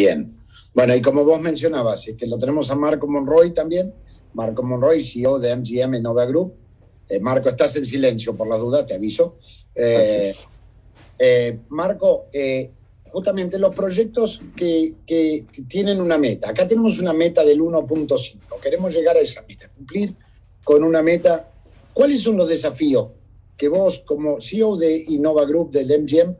Bien. Bueno, y como vos mencionabas, lo tenemos a Marco Monroy también. Marco Monroy, CEO de MGM Innova Group. Marco, estás en silencio por las dudas, te aviso. Gracias. Marco, justamente los proyectos que tienen una meta. Acá tenemos una meta del 1.5. Queremos llegar a esa meta, cumplir con una meta. ¿Cuáles son los desafíos que vos, como CEO de Innova Group, del MGM,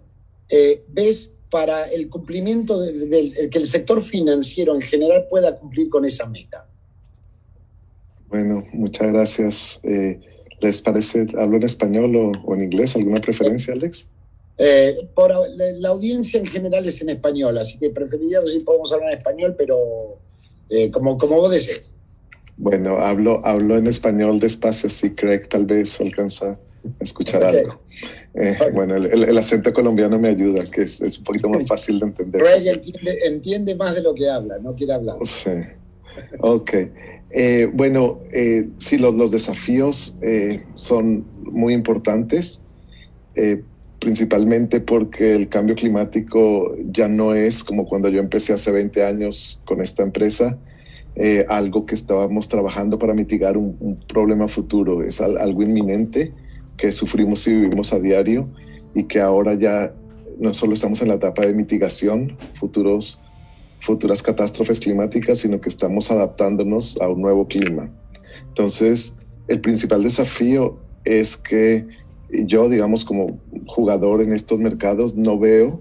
ves para el cumplimiento que el sector financiero en general pueda cumplir con esa meta? Bueno, muchas gracias. ¿Les parece, hablo en español o en inglés? ¿Alguna preferencia, Alex? Por la audiencia en general es en español, así que preferiría si podemos hablar en español, pero como vos desees. Bueno, hablo en español despacio, así Craig tal vez alcanza a escuchar algo. Bueno, el acento colombiano me ayuda, que es un poquito más fácil de entender. Craig entiende más de lo que habla, no quiere hablar. Sí. Ok. Bueno, sí, los desafíos son muy importantes, principalmente porque el cambio climático ya no es como cuando yo empecé hace 20 años con esta empresa, algo que estábamos trabajando para mitigar un problema futuro. Es algo inminente que sufrimos y vivimos a diario y que ahora ya no solo estamos en la etapa de mitigación, futuras catástrofes climáticas, sino que estamos adaptándonos a un nuevo clima. Entonces, el principal desafío es que yo, digamos, como jugador en estos mercados, no veo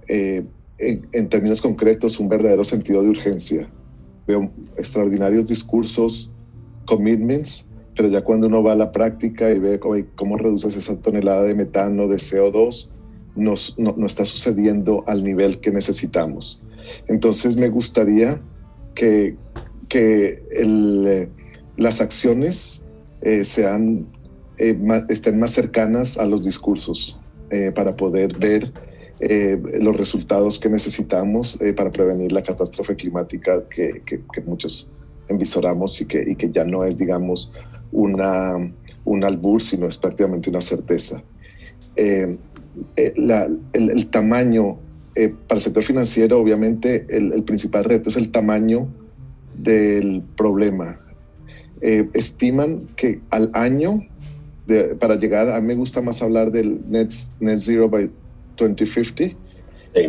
en términos concretos un verdadero sentido de urgencia. Veo extraordinarios discursos, commitments, pero ya cuando uno va a la práctica y ve cómo reduces esa tonelada de metano, de CO2, no está sucediendo al nivel que necesitamos. Entonces me gustaría que las acciones estén más cercanas a los discursos para poder ver los resultados que necesitamos para prevenir la catástrofe climática que muchos envisoramos y que ya no es, digamos, un albur, sino es prácticamente una certeza. El tamaño para el sector financiero, obviamente, el principal reto es el tamaño del problema. Estiman que al año, para llegar, a mí me gusta más hablar del net zero by 2050.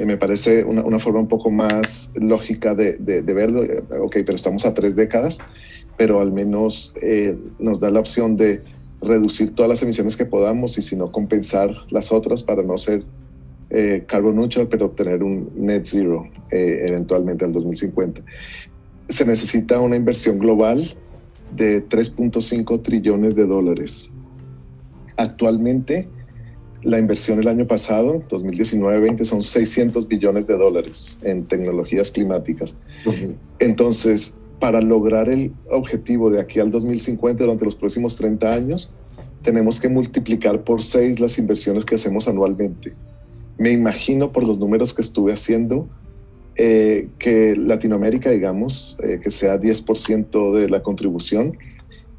Me parece una forma un poco más lógica de verlo. Ok, pero estamos a 3 décadas, pero al menos nos da la opción de reducir todas las emisiones que podamos y si no compensar las otras para no ser carbon neutral, pero obtener un net zero eventualmente al 2050. Se necesita una inversión global de 3.5 trillones de dólares. Actualmente, la inversión el año pasado, 2019-20, son 600 billones de dólares en tecnologías climáticas. Uh-huh. Entonces, para lograr el objetivo de aquí al 2050, durante los próximos 30 años, tenemos que multiplicar por 6 las inversiones que hacemos anualmente. Me imagino por los números que estuve haciendo que Latinoamérica, digamos, que sea 10% de la contribución,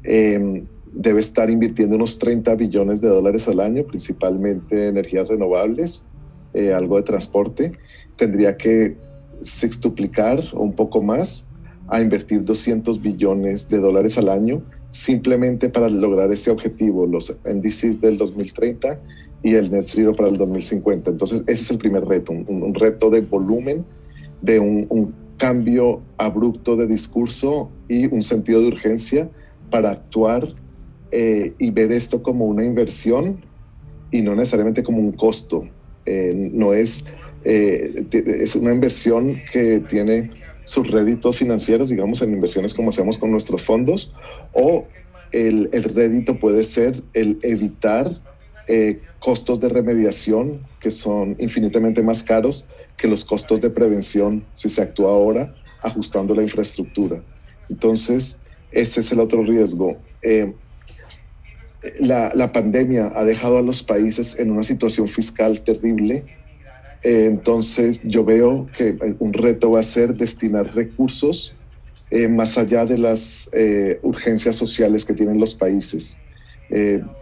debe estar invirtiendo unos 30 billones de dólares al año, principalmente energías renovables, algo de transporte. Tendría que sextuplicar o un poco más a invertir 200 billones de dólares al año simplemente para lograr ese objetivo, los NDCs del 2030 y el net zero para el 2050. Entonces ese es el primer reto, un reto de volumen, de un cambio abrupto de discurso y un sentido de urgencia para actuar y ver esto como una inversión y no necesariamente como un costo. No es una inversión que tiene sus réditos financieros, digamos, en inversiones como hacemos con nuestros fondos, o el rédito puede ser el evitar costos de remediación que son infinitamente más caros que los costos de prevención si se actúa ahora ajustando la infraestructura. Entonces, ese es el otro riesgo. La pandemia ha dejado a los países en una situación fiscal terrible. Entonces, yo veo que un reto va a ser destinar recursos más allá de las urgencias sociales que tienen los países.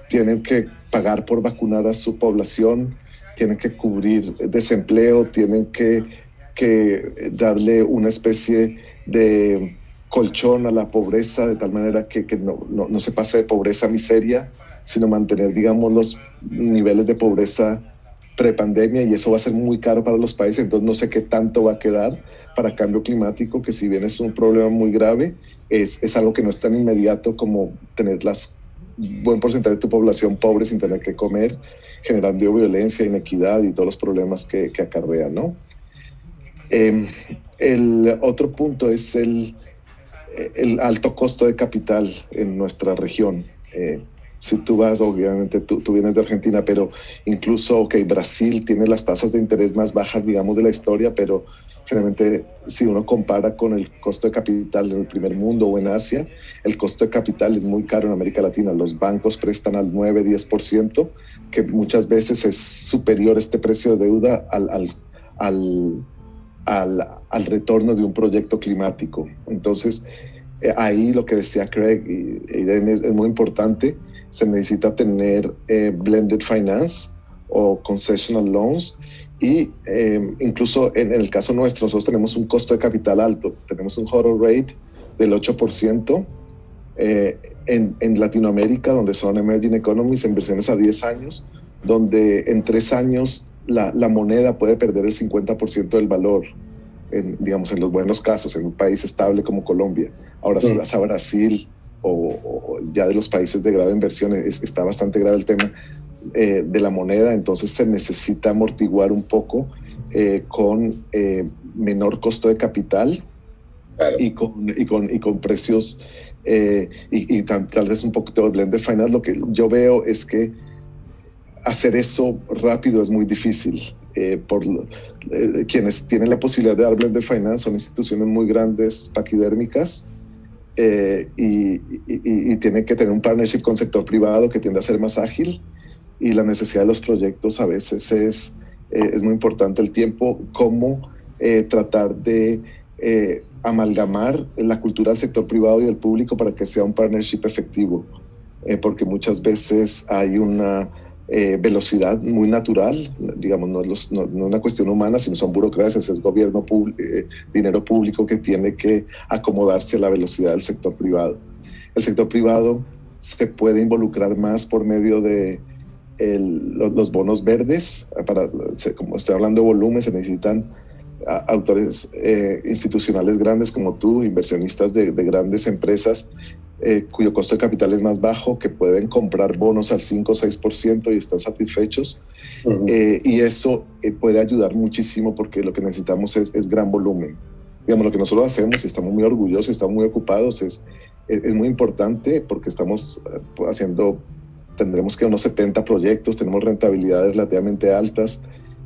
Tienen que pagar por vacunar a su población, tienen que cubrir desempleo, tienen que que darle una especie de colchón a la pobreza, de tal manera que no se pase de pobreza a miseria, sino mantener, digamos, los niveles de pobreza prepandemia, y eso va a ser muy caro para los países. Entonces no sé qué tanto va a quedar para cambio climático, que si bien es un problema muy grave, es algo que no es tan inmediato como tener buen porcentaje de tu población pobre sin tener que comer, generando violencia, inequidad y todos los problemas que acarrea, ¿no? El otro punto es el alto costo de capital en nuestra región. Si tú vas, obviamente tú vienes de Argentina, pero incluso, Brasil tiene las tasas de interés más bajas, digamos, de la historia, pero generalmente si uno compara con el costo de capital en el primer mundo o en Asia, el costo de capital es muy caro en América Latina. Los bancos prestan al 9-10%, que muchas veces es superior este precio de deuda al retorno de un proyecto climático. Entonces, ahí lo que decía Craig y Irene es muy importante. Se necesita tener blended finance o concessional loans, y incluso en el caso nuestro, nosotros tenemos un costo de capital alto, tenemos un hurdle rate del 8%. En Latinoamérica, donde son emerging economies, inversiones a 10 años, donde en 3 años la moneda puede perder el 50% del valor, digamos, en los buenos casos, en un país estable como Colombia. Ahora, si vas a Brasil o ya de los países de grado de inversión, está bastante grave el tema de la moneda. Entonces se necesita amortiguar un poco con menor costo de capital, claro, y con precios y tal vez un poquito de blended finance. Lo que yo veo es que hacer eso rápido es muy difícil. Quienes tienen la posibilidad de dar blended finance son instituciones muy grandes, paquidérmicas, y tienen que tener un partnership con sector privado que tiende a ser más ágil, y la necesidad de los proyectos a veces es muy importante el tiempo, cómo tratar de amalgamar la cultura del sector privado y del público para que sea un partnership efectivo, porque muchas veces hay una velocidad muy natural, digamos, no es una cuestión humana, sino son burocracias, es gobierno dinero público que tiene que acomodarse a la velocidad del sector privado. El sector privado se puede involucrar más por medio de los bonos verdes. Como estoy hablando de volumen, se necesitan autores institucionales grandes como tú, inversionistas de grandes empresas, cuyo costo de capital es más bajo, que pueden comprar bonos al 5 o 6% y están satisfechos. Y eso puede ayudar muchísimo, porque lo que necesitamos es gran volumen. Digamos, lo que nosotros hacemos, y estamos muy orgullosos y estamos muy ocupados, es muy importante, porque estamos tendremos que unos 70 proyectos, tenemos rentabilidades relativamente altas,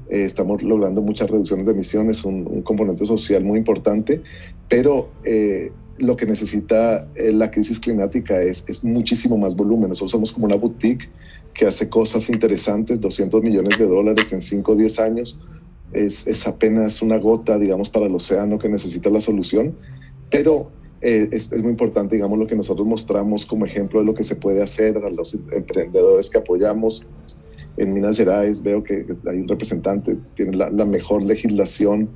estamos logrando muchas reducciones de emisiones, un componente social muy importante, pero lo que necesita la crisis climática es muchísimo más volumen. Nosotros somos como una boutique que hace cosas interesantes. $200 millones en 5 o 10 años es apenas una gota, digamos, para el océano que necesita la solución, pero es muy importante, digamos, lo que nosotros mostramos como ejemplo de lo que se puede hacer a los emprendedores que apoyamos. En Minas Gerais veo que hay un representante, tiene la mejor legislación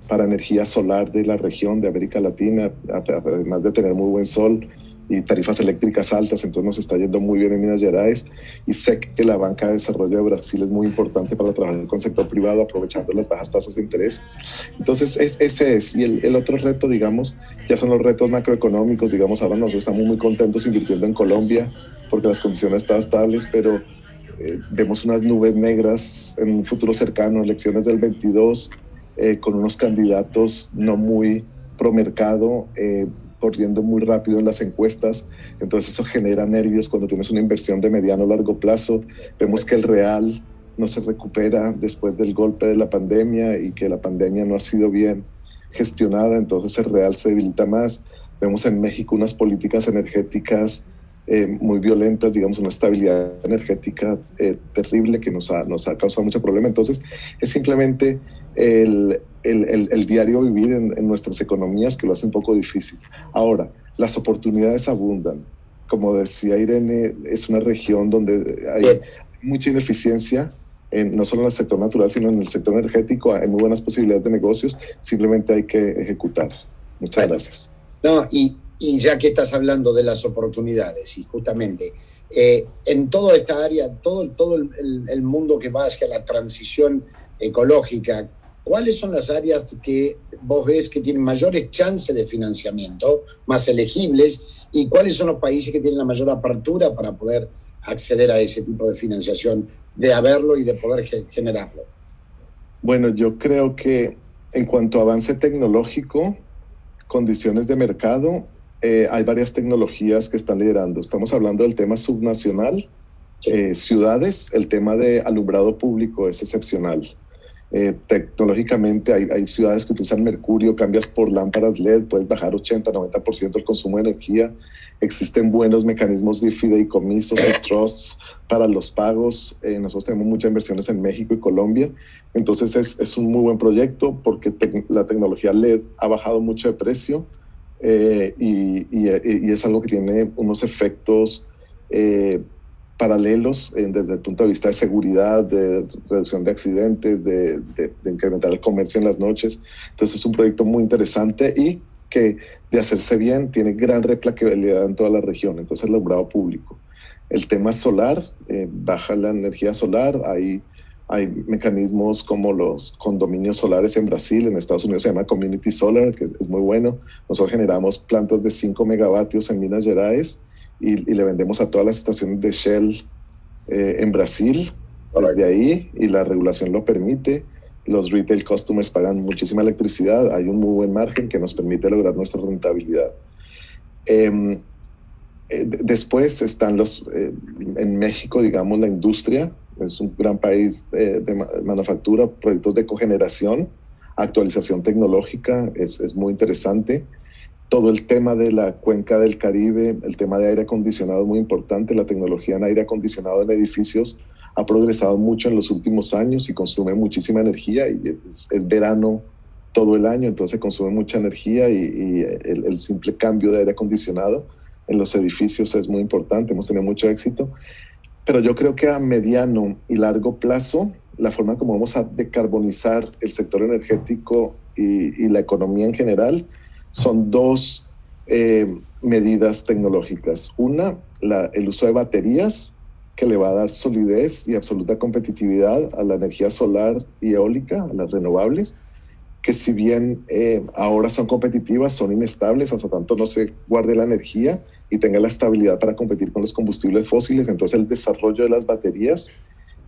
para energía solar de la región de América Latina, además de tener muy buen sol y tarifas eléctricas altas. Entonces nos está yendo muy bien en Minas Gerais, y sé que la banca de desarrollo de Brasil es muy importante para trabajar con el sector privado, aprovechando las bajas tasas de interés. Entonces ese es. Y el otro reto, digamos, ya son los retos macroeconómicos. Digamos, ahora nosotros estamos muy contentos invirtiendo en Colombia porque las condiciones están estables, pero vemos unas nubes negras en un futuro cercano, elecciones del 22, con unos candidatos no muy pro mercado, corriendo muy rápido en las encuestas. Entonces eso genera nervios cuando tienes una inversión de mediano o largo plazo. Vemos que el real no se recupera después del golpe de la pandemia, y que la pandemia no ha sido bien gestionada, entonces el real se debilita más. Vemos en México unas políticas energéticas muy violentas, digamos, una estabilidad energética terrible que nos ha causado mucho problema. Entonces es simplemente el diario vivir en nuestras economías que lo hace un poco difícil. Ahora, las oportunidades abundan. Como decía Irene, es una región donde hay mucha ineficiencia no solo en el sector natural, sino en el sector energético. Hay muy buenas posibilidades de negocios, simplemente hay que ejecutar. Muchas gracias. No, y ya que estás hablando de las oportunidades, y justamente en toda esta área, todo el mundo que va hacia la transición ecológica, ¿cuáles son las áreas que vos ves que tienen mayores chances de financiamiento, más elegibles, y cuáles son los países que tienen la mayor apertura para poder acceder a ese tipo de financiación, de haberlo y de poder generarlo? Bueno, yo creo que en cuanto a avance tecnológico, condiciones de mercado, hay varias tecnologías que están liderando. Estamos hablando del tema subnacional, ciudades, el tema de alumbrado público es excepcional. Tecnológicamente hay ciudades que utilizan mercurio, cambias por lámparas LED, puedes bajar 80-90% el consumo de energía. Existen buenos mecanismos de fideicomisos y trusts para los pagos. Nosotros tenemos muchas inversiones en México y Colombia, entonces es un muy buen proyecto porque la tecnología LED ha bajado mucho de precio y es algo que tiene unos efectos paralelos desde el punto de vista de seguridad, de reducción de accidentes, de incrementar el comercio en las noches. Entonces es un proyecto muy interesante y que de hacerse bien tiene gran replicabilidad en toda la región. Entonces el alumbrado público. El tema solar, baja la energía solar, hay mecanismos como los condominios solares en Brasil, en Estados Unidos se llama Community Solar, que es muy bueno. Nosotros generamos plantas de 5 megavatios en Minas Gerais y le vendemos a todas las estaciones de Shell en Brasil, desde ahí, y la regulación lo permite. Los retail customers pagan muchísima electricidad, hay un muy buen margen que nos permite lograr nuestra rentabilidad. Después están en México, digamos, la industria, es un gran país de manufactura, proyectos de cogeneración, actualización tecnológica, es muy interesante. Todo el tema de la cuenca del Caribe, el tema de aire acondicionado es muy importante. La tecnología en aire acondicionado en edificios ha progresado mucho en los últimos años y consume muchísima energía y es verano todo el año, entonces consume mucha energía y el simple cambio de aire acondicionado en los edificios es muy importante. Hemos tenido mucho éxito, pero yo creo que a mediano y largo plazo, la forma como vamos a decarbonizar el sector energético y la economía en general son dos medidas tecnológicas. Una, el uso de baterías, que le va a dar solidez y absoluta competitividad a la energía solar y eólica, a las renovables, que si bien ahora son competitivas, son inestables, hasta tanto no se guarde la energía y tenga la estabilidad para competir con los combustibles fósiles. Entonces el desarrollo de las baterías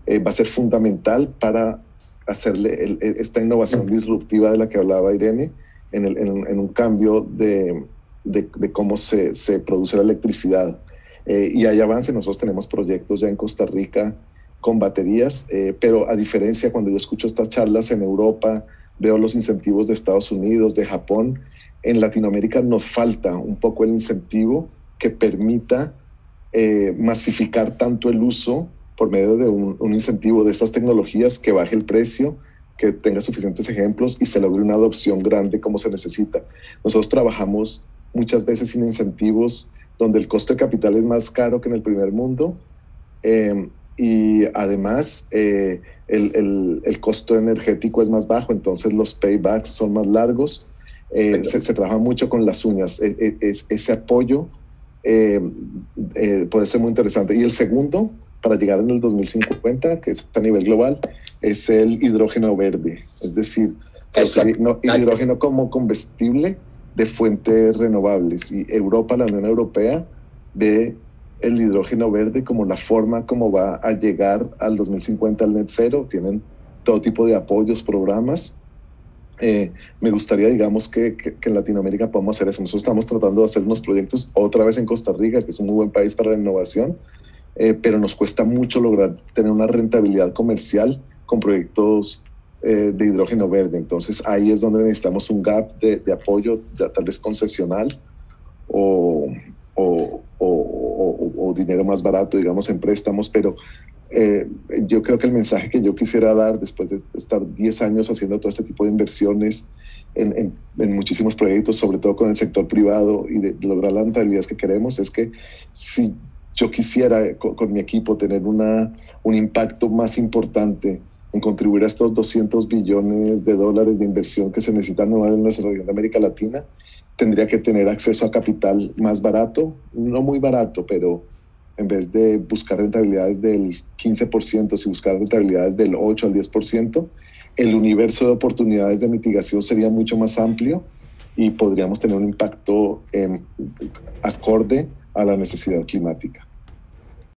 va a ser fundamental para hacerle esta innovación disruptiva de la que hablaba Irene, en un cambio de cómo se produce la electricidad. Y hay avance. Nosotros tenemos proyectos ya en Costa Rica con baterías, pero a diferencia, cuando yo escucho estas charlas en Europa, veo los incentivos de Estados Unidos, de Japón, en Latinoamérica nos falta un poco el incentivo que permita masificar tanto el uso por medio de un incentivo de estas tecnologías que baje el precio, que tenga suficientes ejemplos y se logre una adopción grande como se necesita. Nosotros trabajamos muchas veces sin incentivos, donde el costo de capital es más caro que en el primer mundo y además el costo energético es más bajo, entonces los paybacks son más largos. Se trabaja mucho con las uñas. Ese apoyo puede ser muy interesante. Y el segundo, para llegar en el 2050, que es a nivel global, es el hidrógeno verde, es decir, hidrógeno como combustible de fuentes renovables. Y la Unión Europea, ve el hidrógeno verde como la forma como va a llegar al 2050 al net cero. Tienen todo tipo de apoyos, programas. Me gustaría, digamos, que en Latinoamérica podamos hacer eso. Nosotros estamos tratando de hacer unos proyectos otra vez en Costa Rica, que es un muy buen país para la innovación, pero nos cuesta mucho lograr tener una rentabilidad comercial con proyectos de hidrógeno verde. Entonces ahí es donde necesitamos un gap de apoyo, ya tal vez concesional o dinero más barato, digamos, en préstamos, pero yo creo que el mensaje que yo quisiera dar después de estar 10 años haciendo todo este tipo de inversiones en muchísimos proyectos, sobre todo con el sector privado, y de lograr la rentabilidad que queremos, es que si yo quisiera con mi equipo tener un impacto más importante en contribuir a estos 200 billones de dólares de inversión que se necesitan en nuestra región de América Latina, tendría que tener acceso a capital más barato, no muy barato, pero en vez de buscar rentabilidades del 15%, si buscar rentabilidades del 8 al 10%, el universo de oportunidades de mitigación sería mucho más amplio y podríamos tener un impacto acorde a la necesidad climática.